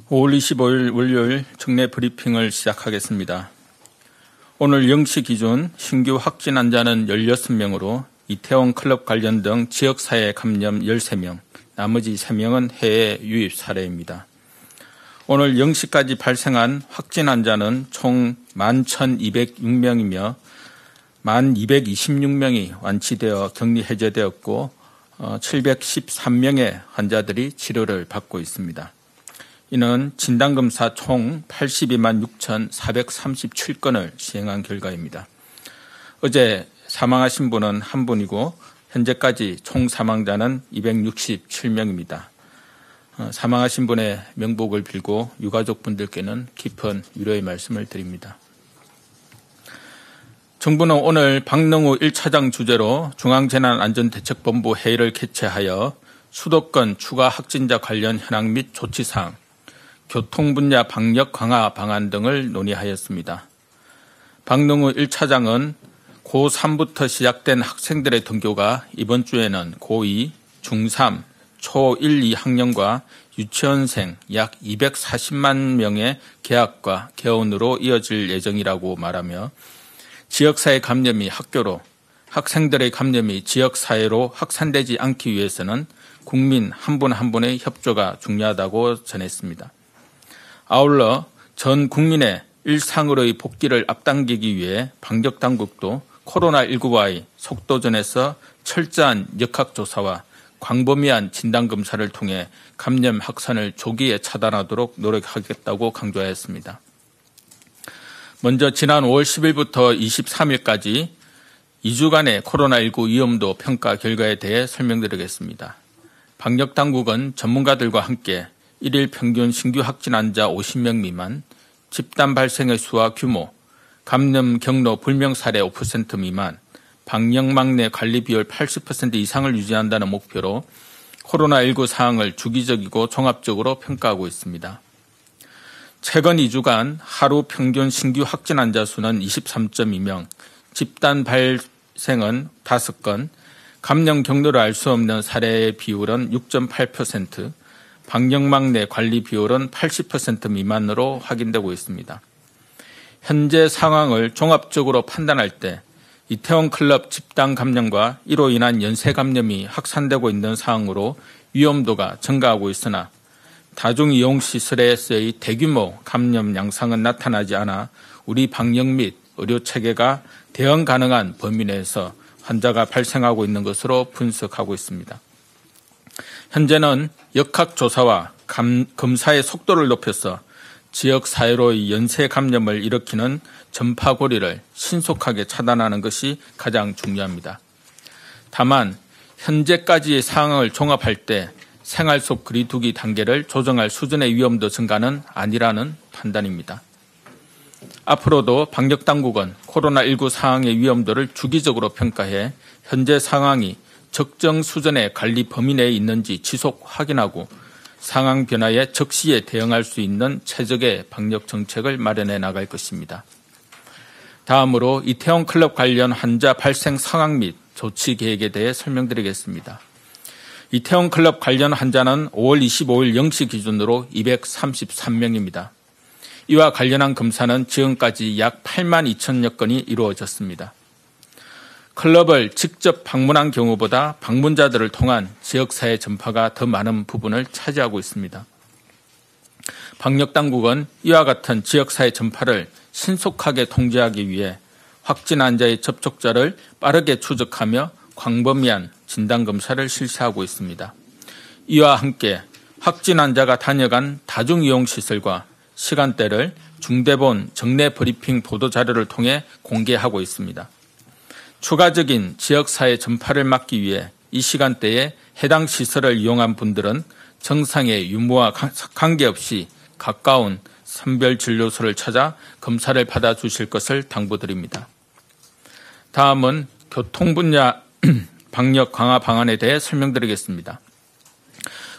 5월 25일 월요일 정례 브리핑을 시작하겠습니다. 오늘 0시 기준 신규 확진 환자는 16명으로 이태원 클럽 관련 등 지역사회 감염 13명, 나머지 3명은 해외 유입 사례입니다. 오늘 0시까지 발생한 확진 환자는 총 11,206명이며 1,226명이 완치되어 격리 해제되었고 713명의 환자들이 치료를 받고 있습니다. 이는 진단검사 총 82만 6,437건을 시행한 결과입니다. 어제 사망하신 분은 한 분이고 현재까지 총 사망자는 267명입니다. 사망하신 분의 명복을 빌고 유가족분들께는 깊은 위로의 말씀을 드립니다. 정부는 오늘 박능우 1차장 주재로 중앙재난안전대책본부 회의를 개최하여 수도권 추가 확진자 관련 현황 및 조치사항, 교통 분야 방역 강화 방안 등을 논의하였습니다. 박능우 1차장은 고3부터 시작된 학생들의 등교가 이번 주에는 고2, 중3, 초1, 2학년과 유치원생 약 240만 명의 개학과 개원으로 이어질 예정이라고 말하며 지역사회 감염이 학교로, 학생들의 감염이 지역사회로 확산되지 않기 위해서는 국민 한 분 한 분의 협조가 중요하다고 전했습니다. 아울러 전 국민의 일상으로의 복귀를 앞당기기 위해 방역당국도 코로나19와의 속도전에서 철저한 역학조사와 광범위한 진단검사를 통해 감염 확산을 조기에 차단하도록 노력하겠다고 강조하였습니다. 먼저 지난 5월 10일부터 23일까지 2주간의 코로나19 위험도 평가 결과에 대해 설명드리겠습니다. 방역당국은 전문가들과 함께 1일 평균 신규 확진 환자 50명 미만, 집단 발생의 수와 규모, 감염 경로 불명 사례 5% 미만, 방역망 내 관리 비율 80% 이상을 유지한다는 목표로 코로나19 사항을 주기적이고 종합적으로 평가하고 있습니다. 최근 2주간 하루 평균 신규 확진 환자 수는 23.2명, 집단 발생은 5건, 감염 경로를 알 수 없는 사례의 비율은 6.8%, 방역망 내 관리 비율은 80% 미만으로 확인되고 있습니다. 현재 상황을 종합적으로 판단할 때 이태원 클럽 집단 감염과 이로 인한 연쇄 감염이 확산되고 있는 상황으로 위험도가 증가하고 있으나 다중이용시설에서의 대규모 감염 양상은 나타나지 않아 우리 방역 및 의료체계가 대응 가능한 범위 내에서 환자가 발생하고 있는 것으로 분석하고 있습니다. 현재는 역학조사와 검사의 속도를 높여서 지역사회로의 연쇄 감염을 일으키는 전파고리를 신속하게 차단하는 것이 가장 중요합니다. 다만 현재까지의 상황을 종합할 때 생활 속 거리두기 단계를 조정할 수준의 위험도 증가는 아니라는 판단입니다. 앞으로도 방역당국은 코로나19 상황의 위험도를 주기적으로 평가해 현재 상황이 적정 수준의 관리 범위 내에 있는지 지속 확인하고 상황 변화에 적시에 대응할 수 있는 최적의 방역 정책을 마련해 나갈 것입니다. 다음으로 이태원 클럽 관련 환자 발생 상황 및 조치 계획에 대해 설명드리겠습니다. 이태원 클럽 관련 환자는 5월 25일 0시 기준으로 233명입니다. 이와 관련한 검사는 지금까지 약 8만 2천여 건이 이루어졌습니다. 클럽을 직접 방문한 경우보다 방문자들을 통한 지역사회 전파가 더 많은 부분을 차지하고 있습니다. 방역당국은 이와 같은 지역사회 전파를 신속하게 통제하기 위해 확진 환자의 접촉자를 빠르게 추적하며 광범위한 진단검사를 실시하고 있습니다. 이와 함께 확진 환자가 다녀간 다중이용시설과 시간대를 중대본 정례 브리핑 보도자료를 통해 공개하고 있습니다. 추가적인 지역사회 전파를 막기 위해 이 시간대에 해당 시설을 이용한 분들은 정상의 유무와 관계없이 가까운 선별진료소를 찾아 검사를 받아주실 것을 당부드립니다. 다음은 교통 분야 방역 강화 방안에 대해 설명드리겠습니다.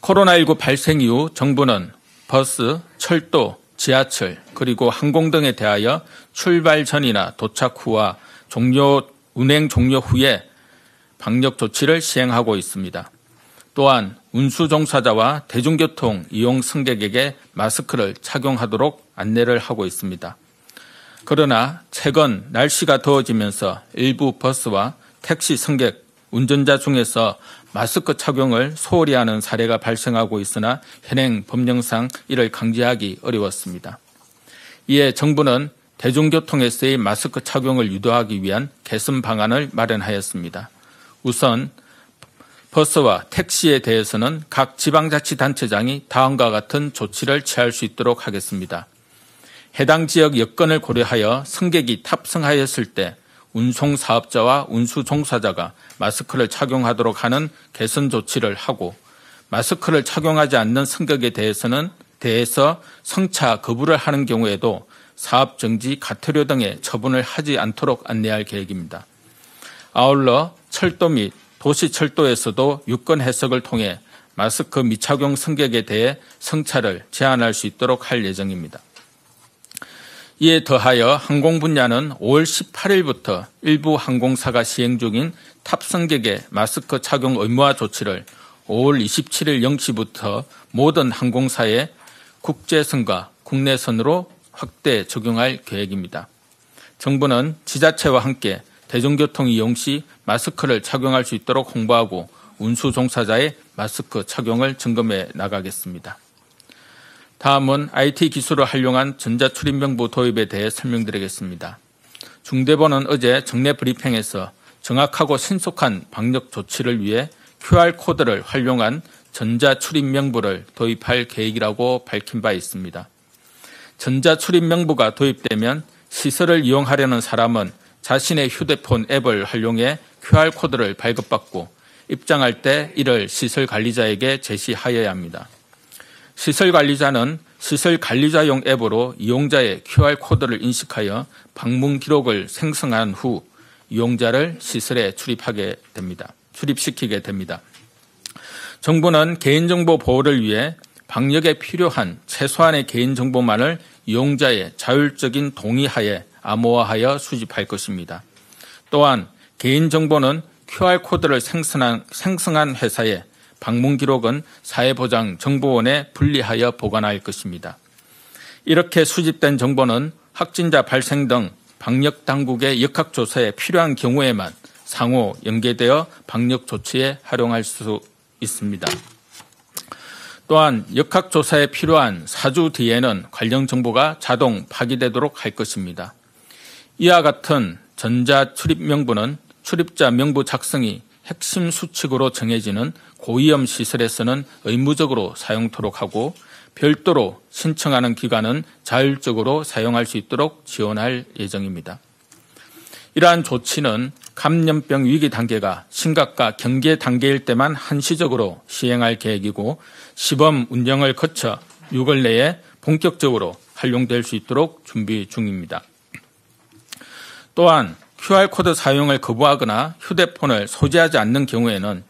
코로나19 발생 이후 정부는 버스, 철도, 지하철 그리고 항공 등에 대하여 출발 전이나 도착 후와 운행 종료 후에 방역 조치를 시행하고 있습니다. 또한 운수 종사자와 대중교통 이용 승객에게 마스크를 착용하도록 안내를 하고 있습니다. 그러나 최근 날씨가 더워지면서 일부 버스와 택시 승객, 운전자 중에서 마스크 착용을 소홀히 하는 사례가 발생하고 있으나 현행 법령상 이를 강제하기 어려웠습니다. 이에 정부는 대중교통에서의 마스크 착용을 유도하기 위한 개선 방안을 마련하였습니다. 우선 버스와 택시에 대해서는 각 지방자치단체장이 다음과 같은 조치를 취할 수 있도록 하겠습니다. 해당 지역 여건을 고려하여 승객이 탑승하였을 때 운송사업자와 운수종사자가 마스크를 착용하도록 하는 개선 조치를 하고, 마스크를 착용하지 않는 승객에 대해서 승차 거부를 하는 경우에도 사업정지, 가태료 등의 처분을 하지 않도록 안내할 계획입니다. 아울러 철도 및 도시철도에서도 유권 해석을 통해 마스크 미착용 승객에 대해 승차를 제한할 수 있도록 할 예정입니다. 이에 더하여 항공 분야는 5월 18일부터 일부 항공사가 시행 중인 탑승객의 마스크 착용 의무화 조치를 5월 27일 0시부터 모든 항공사의 국제선과 국내선으로 확대 적용할 계획입니다. 정부는 지자체와 함께 대중교통 이용 시 마스크를 착용할 수 있도록 홍보하고 운수 종사자의 마스크 착용을 점검해 나가겠습니다. 다음은 IT 기술을 활용한 전자출입명부 도입에 대해 설명드리겠습니다. 중대본은 어제 정례 브리핑에서 정확하고 신속한 방역 조치를 위해 QR코드를 활용한 전자출입명부를 도입할 계획이라고 밝힌 바 있습니다. 전자출입명부가 도입되면 시설을 이용하려는 사람은 자신의 휴대폰 앱을 활용해 QR코드를 발급받고 입장할 때 이를 시설관리자에게 제시하여야 합니다. 시설관리자는 시설관리자용 앱으로 이용자의 QR코드를 인식하여 방문 기록을 생성한 후 이용자를 시설에 출입시키게 됩니다. 정부는 개인정보 보호를 위해 방역에 필요한 최소한의 개인정보만을 이용자의 자율적인 동의하에 암호화하여 수집할 것입니다. 또한 개인정보는 QR코드를 생성한 회사에, 방문 기록은 사회보장정보원에 분리하여 보관할 것입니다. 이렇게 수집된 정보는 확진자 발생 등 방역당국의 역학조사에 필요한 경우에만 상호 연계되어 방역조치에 활용할 수 있습니다. 또한 역학조사에 필요한 4주 뒤에는 관련 정보가 자동 파기되도록 할 것입니다. 이와 같은 전자출입명부는 출입자 명부 작성이 핵심 수칙으로 정해지는 고위험 시설에서는 의무적으로 사용토록 하고, 별도로 신청하는 기관은 자율적으로 사용할 수 있도록 지원할 예정입니다. 이러한 조치는 감염병 위기 단계가 심각과 경계 단계일 때만 한시적으로 시행할 계획이고, 시범 운영을 거쳐 6월 내에 본격적으로 활용될 수 있도록 준비 중입니다. 또한 QR코드 사용을 거부하거나 휴대폰을 소지하지 않는 경우에는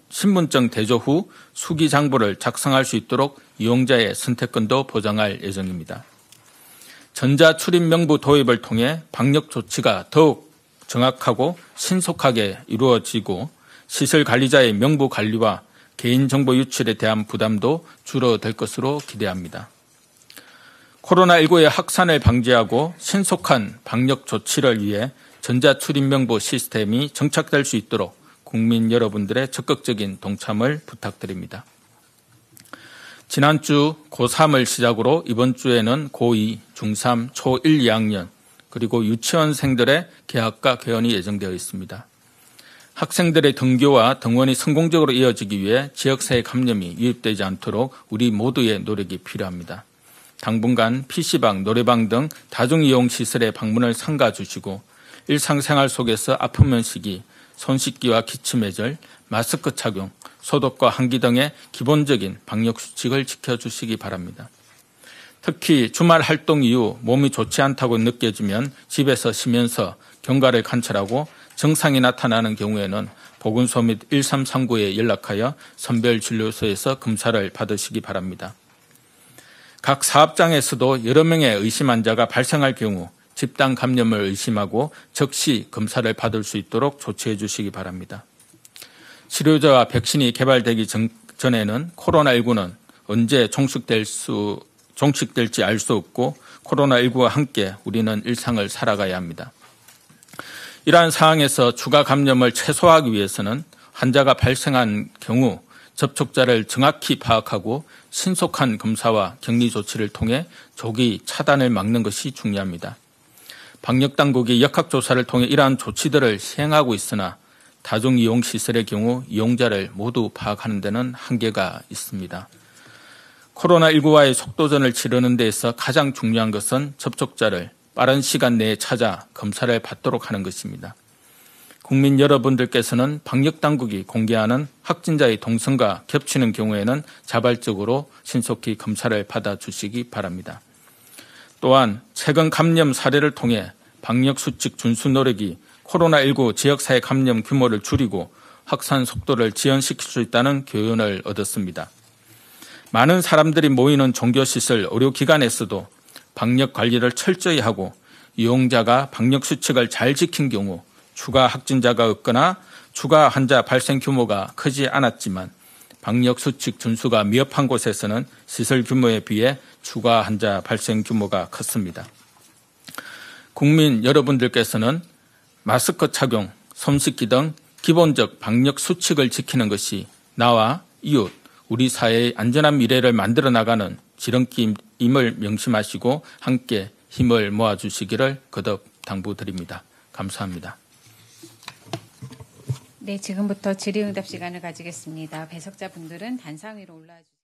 신분증 대조 후 수기장부를 작성할 수 있도록 이용자의 선택권도 보장할 예정입니다. 전자출입명부 도입을 통해 방역 조치가 더욱 정확하고 신속하게 이루어지고 시설관리자의 명부 관리와 개인정보 유출에 대한 부담도 줄어들 것으로 기대합니다. 코로나19의 확산을 방지하고 신속한 방역 조치를 위해 전자출입명부 시스템이 정착될 수 있도록 국민 여러분들의 적극적인 동참을 부탁드립니다. 지난주 고3을 시작으로 이번 주에는 고2, 중3, 초1, 2학년 그리고 유치원생들의 개학과 개원이 예정되어 있습니다. 학생들의 등교와 등원이 성공적으로 이어지기 위해 지역사회 감염이 유입되지 않도록 우리 모두의 노력이 필요합니다. 당분간 PC방, 노래방 등 다중이용시설에 방문을 삼가 주시고 일상생활 속에서 아프면 쉬기, 손 씻기와 기침 예절, 마스크 착용, 소독과 환기 등의 기본적인 방역수칙을 지켜주시기 바랍니다. 특히 주말 활동 이후 몸이 좋지 않다고 느껴지면 집에서 쉬면서 경과를 관찰하고 증상이 나타나는 경우에는 보건소 및 1339에 연락하여 선별진료소에서 검사를 받으시기 바랍니다. 각 사업장에서도 여러 명의 의심 환자가 발생할 경우 집단 감염을 의심하고 즉시 검사를 받을 수 있도록 조치해 주시기 바랍니다. 치료제와 백신이 개발되기 전에는 코로나19는 언제 종식될지 알 수 없고 코로나19와 함께 우리는 일상을 살아가야 합니다. 이러한 상황에서 추가 감염을 최소화하기 위해서는 환자가 발생한 경우 접촉자를 정확히 파악하고 신속한 검사와 격리 조치를 통해 조기 차단을 막는 것이 중요합니다. 방역당국이 역학조사를 통해 이러한 조치들을 시행하고 있으나 다중이용시설의 경우 이용자를 모두 파악하는 데는 한계가 있습니다. 코로나19와의 속도전을 치르는 데에서 가장 중요한 것은 접촉자를 빠른 시간 내에 찾아 검사를 받도록 하는 것입니다. 국민 여러분들께서는 방역당국이 공개하는 확진자의 동선과 겹치는 경우에는 자발적으로 신속히 검사를 받아주시기 바랍니다. 또한 최근 감염 사례를 통해 방역수칙 준수 노력이 코로나19 지역사회 감염 규모를 줄이고 확산 속도를 지연시킬 수 있다는 교훈을 얻었습니다. 많은 사람들이 모이는 종교시설, 의료기관에서도 방역 관리를 철저히 하고 이용자가 방역수칙을 잘 지킨 경우 추가 확진자가 없거나 추가 환자 발생 규모가 크지 않았지만 방역수칙 준수가 미흡한 곳에서는 시설 규모에 비해 추가 환자 발생 규모가 컸습니다. 국민 여러분들께서는 마스크 착용, 손 씻기 등 기본적 방역 수칙을 지키는 것이 나와 이웃, 우리 사회의 안전한 미래를 만들어 나가는 지름길임을 명심하시고 함께 힘을 모아주시기를 거듭 당부드립니다. 감사합니다. 네, 지금부터 질의응답 시간을 가지겠습니다. 배석자분들은 단상 위로 올라와 주세요.